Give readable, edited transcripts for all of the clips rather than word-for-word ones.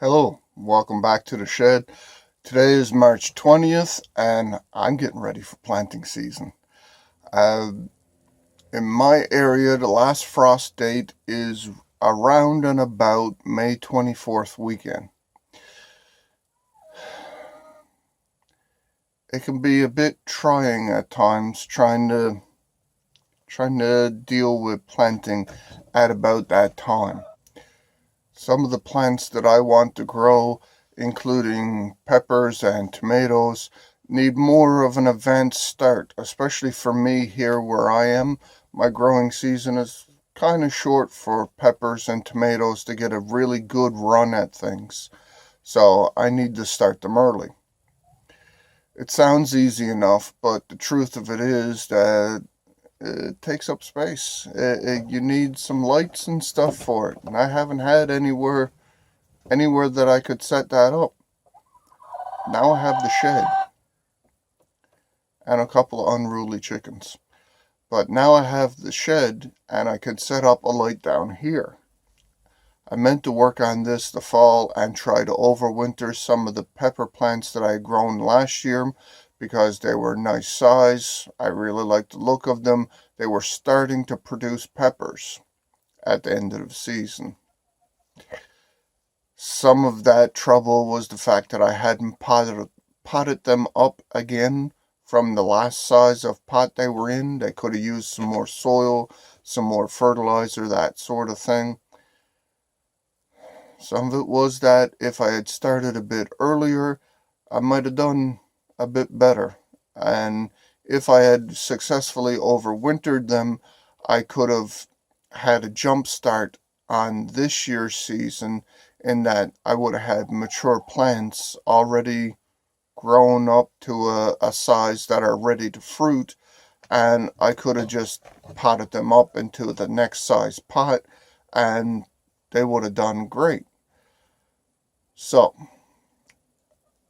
Hello, welcome back to the shed. Today is March 20th and I'm getting ready for planting season. Uh, in my area, the last frost date is around and about May 24th weekend. It can be a bit trying at times trying to deal with planting at about that time. Some of the plants that I want to grow, including peppers and tomatoes, need more of an advanced start, especially for me here where I am. My growing season is kind of short for peppers and tomatoes to get a really good run at things. So I need to start them early. It sounds easy enough, but the truth of it is that it takes up space. You need some lights and stuff for it, and I haven't had anywhere that I could set that up. Now I have the shed and a couple of unruly chickens. But now I have the shed and I can set up a light down here. I meant to work on this the fall and try to overwinter some of the pepper plants that I had grown last year because they were nice size. I really liked the look of them. They were starting to produce peppers at the end of the season. Some of that trouble was the fact that I hadn't potted them up again from the last size of pot they were in. They could have used some more soil, some more fertilizer, that sort of thing. Some of it was that if I had started a bit earlier, I might have done a bit better. And if I had successfully overwintered them, I could have had a jump start on this year's season in that I would have had mature plants already grown up to a size that are ready to fruit, and I could have just potted them up into the next size pot and they would have done great. So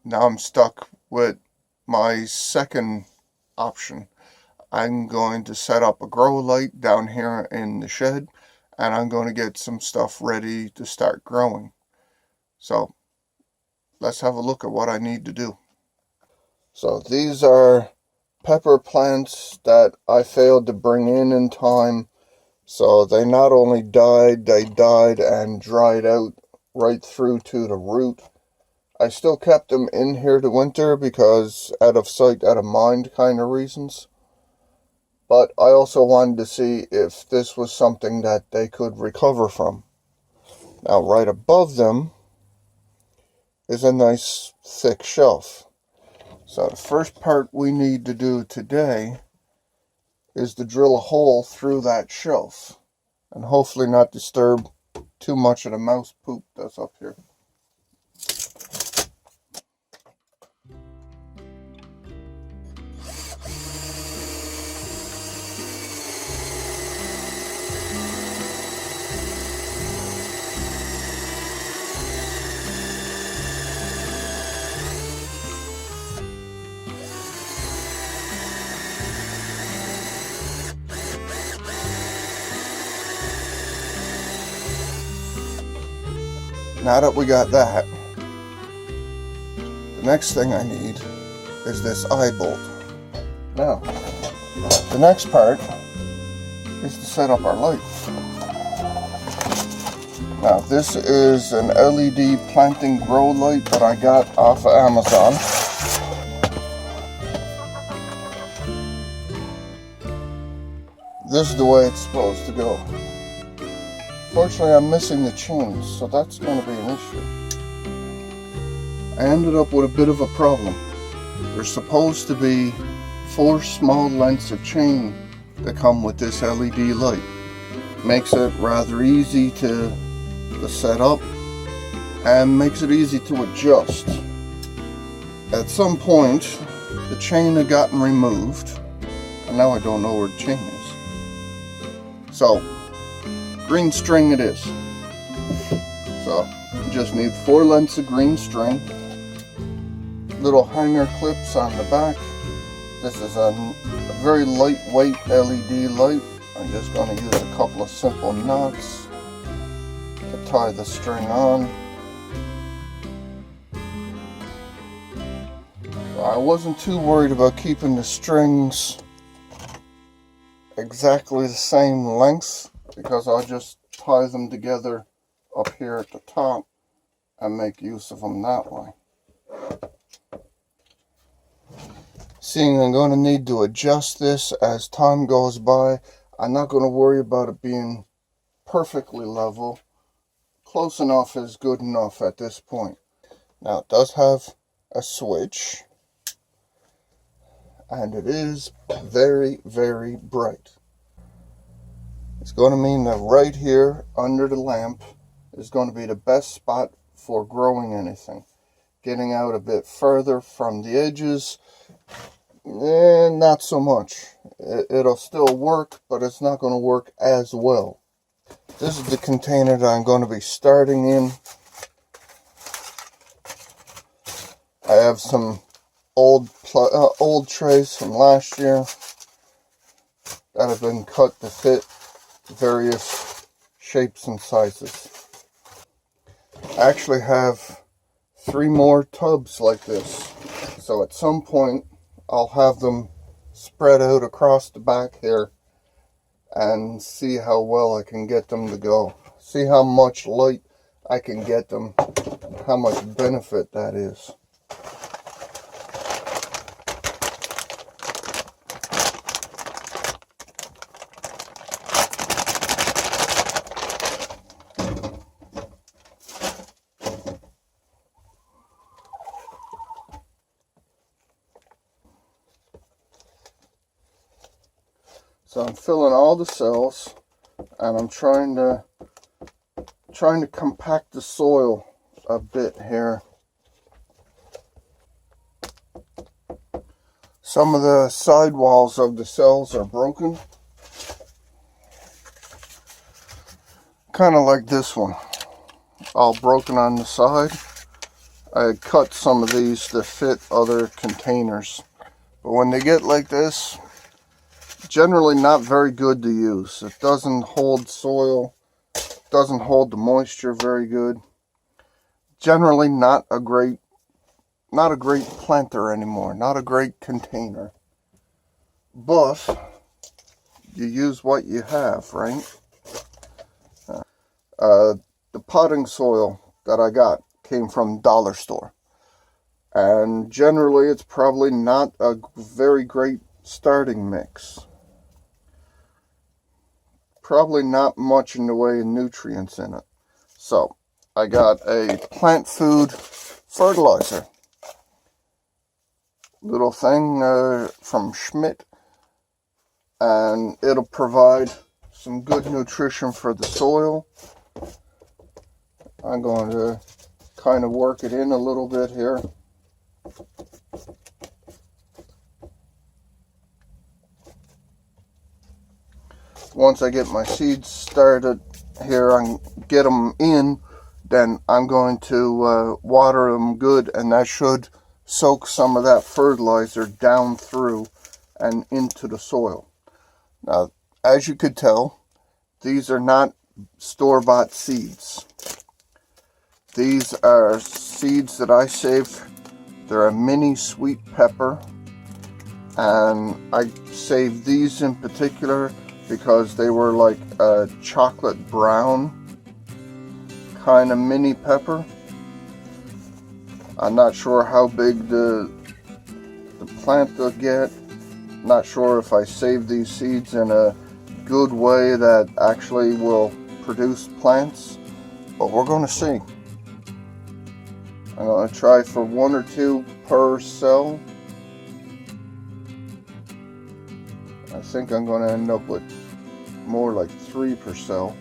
now I'm stuck with my second option. I'm going to set up a grow light down here in the shed and I'm going to get some stuff ready to start growing. So let's have a look at what I need to do. So these are pepper plants that I failed to bring in time. So they not only died, they died and dried out right through to the root. I still kept them in here to winter because out of sight, out of mind kind of reasons. But I also wanted to see if this was something that they could recover from. Now right above them is a nice thick shelf. So the first part we need to do today is to drill a hole through that shelf and hopefully not disturb too much of the mouse poop that's up here. Now that we got that, the next thing I need is this eye bolt. Now, the next part is to set up our light. Now, this is an LED planting grow light that I got off of Amazon. This is the way it's supposed to go. Fortunately, I'm missing the chains, so that's going to be an issue. I ended up with a bit of a problem. There's supposed to be 4 small lengths of chain that come with this LED light. Makes it rather easy to set up and makes it easy to adjust. At some point, the chain had gotten removed, and now I don't know where the chain is. So, green string it is. So you just need 4 lengths of green string, little hanger clips on the back. This is a very lightweight LED light. I'm just going to use a couple of simple knots to tie the string on. wasn't too worried about keeping the strings exactly the same length, because I'll just tie them together up here at the top and make use of them that way. Seeing I'm going to need to adjust this as time goes by, I'm not going to worry about it being perfectly level. Close enough is good enough at this point. Now it does have a switch, and it is very, very bright. It's going to mean that right here under the lamp is going to be the best spot for growing anything. Getting out a bit further from the edges, not so much. It'll still work, but it's not going to work as well. This is the container that I'm going to be starting in. I have some old trays from last year that have been cut to fit various shapes and sizes. I actually have 3 more tubs like this, so at some point I'll have them spread out across the back here and see how well I can get them to go. See how much light I can get them, how much benefit that is. So I'm filling all the cells, and I'm trying to compact the soil a bit here. Some of the side walls of the cells are broken, kind of like this one, all broken on the side. I had cut some of these to fit other containers, but when they get like this, generally not very good to use. It doesn't hold soil, doesn't hold the moisture very good. Generally not a great planter anymore, not a great container. But you use what you have, right? The potting soil that I got came from dollar store, and generally it's probably not a very great starting mix. Probably not much in the way of nutrients in it. So I got a plant food fertilizer little thing from Schmidt, and it'll provide some good nutrition for the soil. I'm going to kind of work it in a little bit here. Once I get my seeds started here and get them in, then I'm going to water them good, and that should soak some of that fertilizer down through and into the soil. Now, as you could tell, these are not store-bought seeds. These are seeds that I saved. They're a mini sweet pepper, and I saved these in particular because they were like a chocolate brown kind of mini pepper. I'm not sure how big the plant will get. Not sure if I save these seeds in a good way that actually will produce plants, but we're going to see. I'm going to try for 1 or 2 per cell. I think I'm going to end up with more like 3 per cell.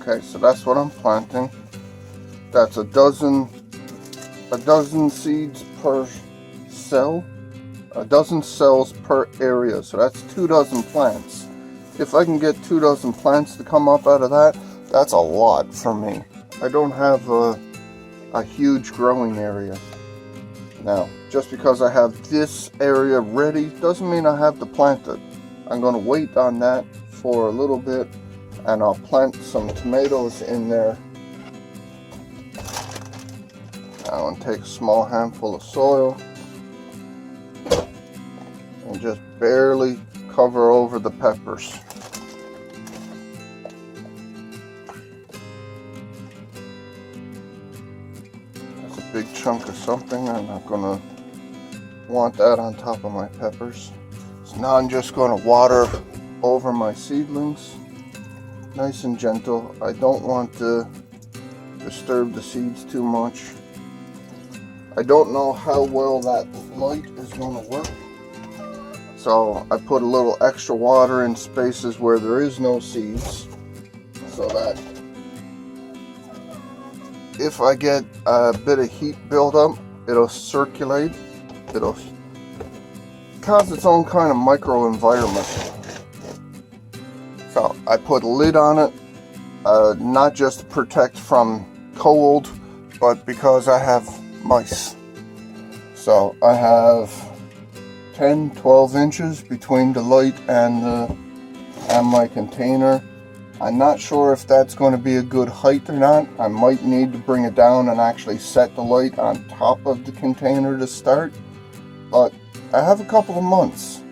Okay, so that's what I'm planting. That's a dozen seeds per cell, a dozen cells per area. So that's 2 dozen plants. If I can get 2 dozen plants to come up out of that, that's a lot for me. I don't have a huge growing area. Now, just because I have this area ready doesn't mean I have to plant it. I'm going to wait on that for a little bit, and I'll plant some tomatoes in there. Now, and take a small handful of soil and just barely cover over the peppers. That's a big chunk of something. I'm not going to want that on top of my peppers. So now I'm just going to water over my seedlings, nice and gentle. I don't want to disturb the seeds too much. I don't know how well that light is going to work, so I put a little extra water in spaces where there is no seeds, so that if I get a bit of heat buildup, it'll circulate. It'll cause its own kind of microenvironment. So I put a lid on it, not just to protect from cold, but because I have mice. So I have 10-12 inches between the light and my container. I'm not sure if that's going to be a good height or not. I might need to bring it down and actually set the light on top of the container to start, but I have a couple of months.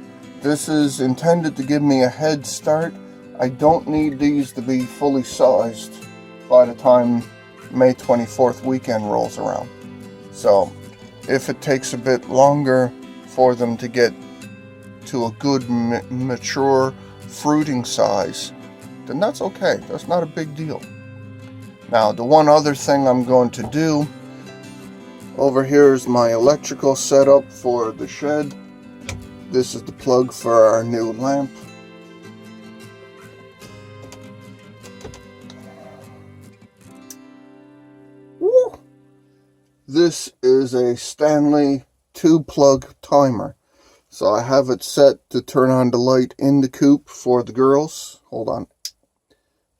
This is intended to give me a head start. I don't need these to be fully sized by the time May 24th weekend rolls around. So if it takes a bit longer for them to get to a good mature fruiting size, then that's okay. That's not a big deal. Now, the one other thing I'm going to do, over here is my electrical setup for the shed. This is the plug for our new lamp. Woo! This is a Stanley 2-plug timer. So I have it set to turn on the light in the coop for the girls. Hold on.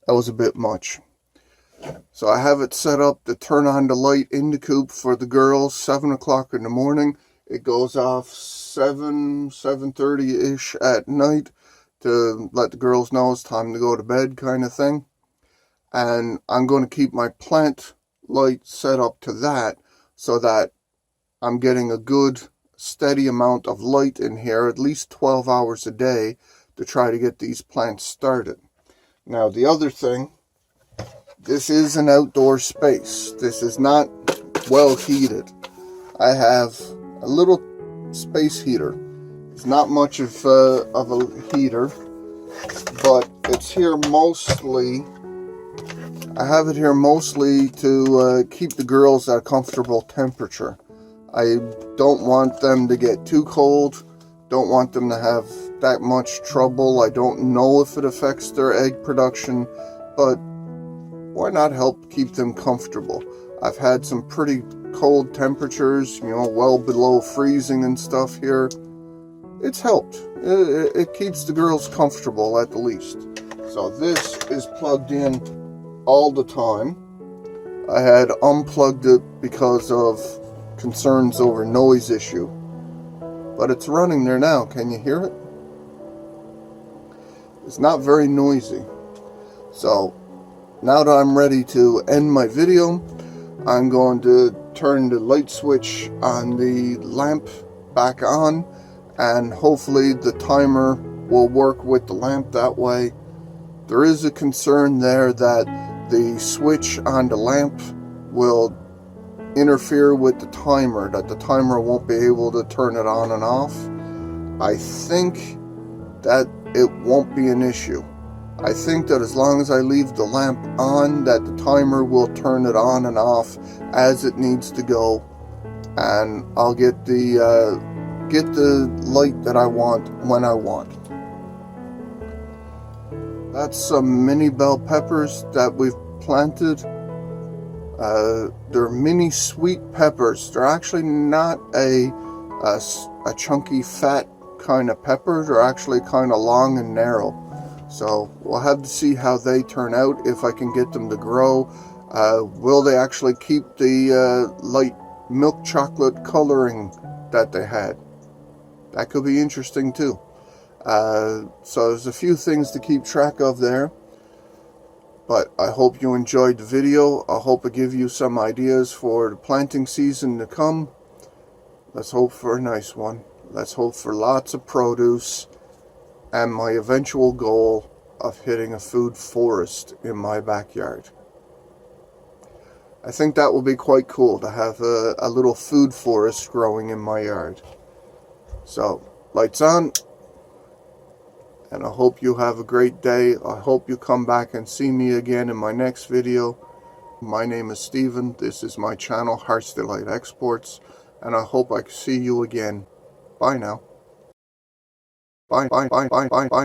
That was a bit much. So I have it set up to turn on the light in the coop for the girls, 7 o'clock in the morning. It goes off 7:30-ish at night to let the girls know it's time to go to bed, kind of thing. And I'm going to keep my plant light set up to that so that I'm getting a good steady amount of light in here, at least 12 hours a day, to try to get these plants started. Now, the other thing, this is an outdoor space. This is not well heated. I have a little space heater. It's not much of a heater, but it's here mostly. I have it here mostly to keep the girls at a comfortable temperature. I don't want them to get too cold. Don't want them to have that much trouble. I don't know if it affects their egg production, but why not help keep them comfortable? I've had some pretty cold temperatures, well below freezing and stuff here. It's helped. It keeps the girls comfortable at the least. So this is plugged in all the time. I had unplugged it because of concerns over noise issue, but it's running there now. Can you hear it? It's not very noisy. So now that I'm ready to end my video, I'm going to turn the light switch on the lamp back on, and hopefully the timer will work with the lamp that way. There is a concern there that the switch on the lamp will interfere with the timer, that the timer won't be able to turn it on and off. I think that it won't be an issue. I think that as long as I leave the lamp on, that the timer will turn it on and off as it needs to go, and I'll get the light that I want when I want. That's some mini bell peppers that we've planted. They're mini sweet peppers. They're actually not a chunky fat kind of pepper. They're actually kind of long and narrow. So we'll have to see how they turn out, if I can get them to grow. Will they actually keep the light milk chocolate coloring that they had? That could be interesting too. So there's a few things to keep track of there. But I hope you enjoyed the video. I hope it give you some ideas for the planting season to come. Let's hope for a nice one. Let's hope for lots of produce and my eventual goal of hitting a food forest in my backyard. I think that will be quite cool to have a little food forest growing in my yard. So, lights on. And I hope you have a great day. I hope you come back and see me again in my next video. My name is Steven. This is my channel, Hearts Delight Exports. And I hope I see you again. Bye now. Bye, bye, bye, bye, bye, bye.